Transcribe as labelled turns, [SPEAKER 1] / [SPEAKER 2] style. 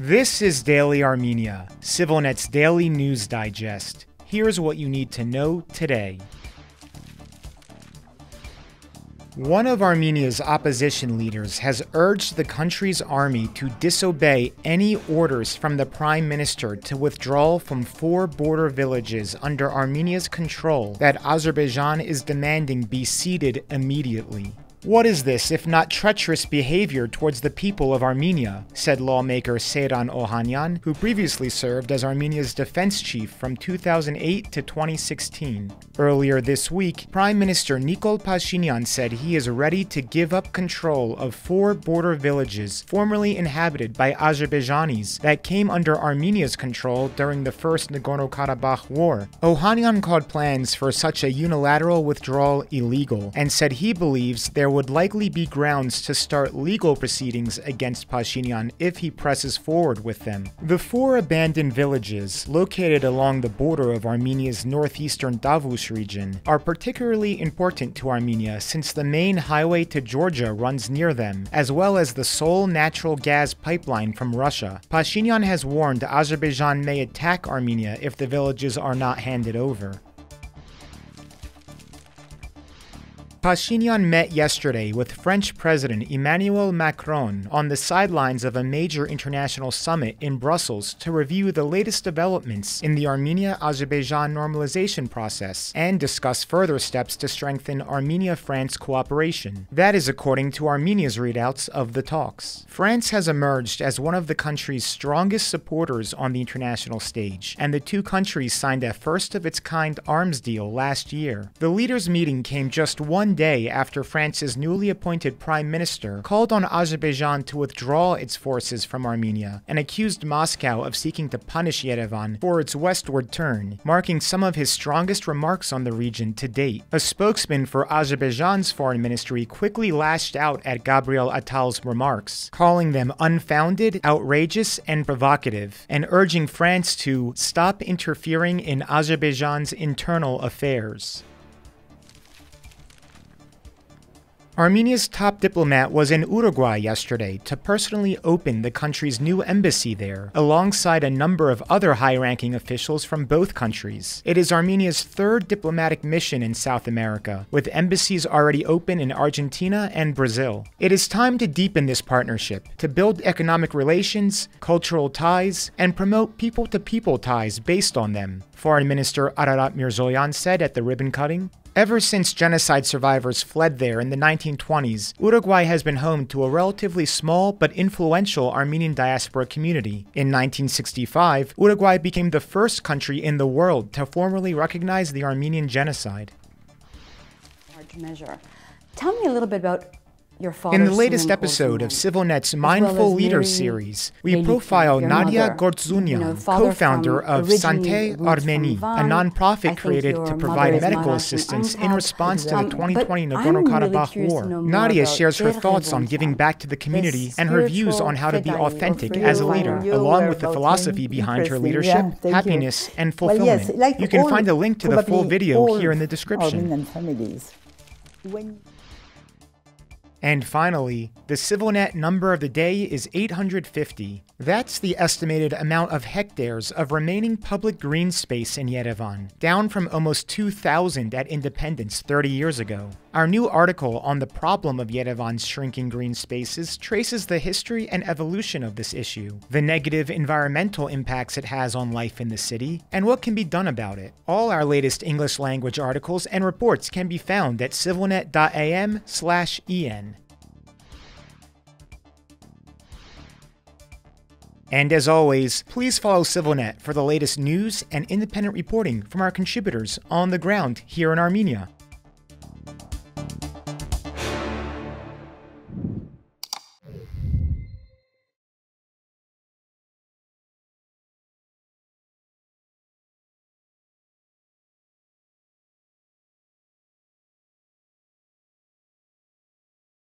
[SPEAKER 1] This is Daily Armenia, CivilNet's daily news digest. Here's what you need to know today. One of Armenia's opposition leaders has urged the country's army to disobey any orders from the prime minister to withdraw from 4 border villages under Armenia's control that Azerbaijan is demanding be ceded immediately. What is this if not treacherous behavior towards the people of Armenia, said lawmaker Seyran Ohanyan, who previously served as Armenia's defense chief from 2008 to 2016. Earlier this week, Prime Minister Nikol Pashinyan said he is ready to give up control of 4 border villages formerly inhabited by Azerbaijanis that came under Armenia's control during the First Nagorno-Karabakh War. Ohanyan called plans for such a unilateral withdrawal illegal and said he believes there would likely be grounds to start legal proceedings against Pashinyan if he presses forward with them. The 4 abandoned villages, located along the border of Armenia's northeastern Davos region, are particularly important to Armenia since the main highway to Georgia runs near them, as well as the sole natural gas pipeline from Russia. Pashinyan has warned Azerbaijan may attack Armenia if the villages are not handed over. Pashinyan met yesterday with French President Emmanuel Macron on the sidelines of a major international summit in Brussels to review the latest developments in the Armenia-Azerbaijan normalization process and discuss further steps to strengthen Armenia-France cooperation. That is according to Armenia's readouts of the talks. France has emerged as one of the country's strongest supporters on the international stage, and the 2 countries signed a first-of-its-kind arms deal last year. The leaders' meeting came just one day after France's newly appointed prime minister called on Azerbaijan to withdraw its forces from Armenia and accused Moscow of seeking to punish Yerevan for its westward turn, marking some of his strongest remarks on the region to date. A spokesman for Azerbaijan's foreign ministry quickly lashed out at Gabriel Attal's remarks, calling them unfounded, outrageous, and provocative, and urging France to stop interfering in Azerbaijan's internal affairs. Armenia's top diplomat was in Uruguay yesterday to personally open the country's new embassy there, alongside a number of other high-ranking officials from both countries. It is Armenia's 3rd diplomatic mission in South America, with embassies already open in Argentina and Brazil. It is time to deepen this partnership, to build economic relations, cultural ties, and promote people-to-people ties based on them, Foreign Minister Ararat Mirzoyan said at the ribbon cutting. Ever since genocide survivors fled there in the 1920s, Uruguay has been home to a relatively small but influential Armenian diaspora community. In 1965, Uruguay became the first country in the world to formally recognize the Armenian genocide.
[SPEAKER 2] Large measure. Tell me a little bit about your father.
[SPEAKER 1] In the latest episode of CivilNet's Mindful Leaders series, we profile Nadia Gordzunyan, co-founder of Santé Arménie, a non-profit created to provide medical assistance in response to the 2020 Nagorno-Karabakh War. Nadia shares her thoughts on giving back to the community and her views on how to be authentic as a leader, along with the philosophy behind her leadership, happiness, and fulfillment. You can find a link to the full video here in the description. And finally, the CivilNet number of the day is 850. That's the estimated amount of hectares of remaining public green space in Yerevan, down from almost 2,000 at independence 30 years ago. Our new article on the problem of Yerevan's shrinking green spaces traces the history and evolution of this issue, the negative environmental impacts it has on life in the city, and what can be done about it. All our latest English language articles and reports can be found at civilnet.am/en. And as always, please follow CivilNet for the latest news and independent reporting from our contributors on the ground here in Armenia.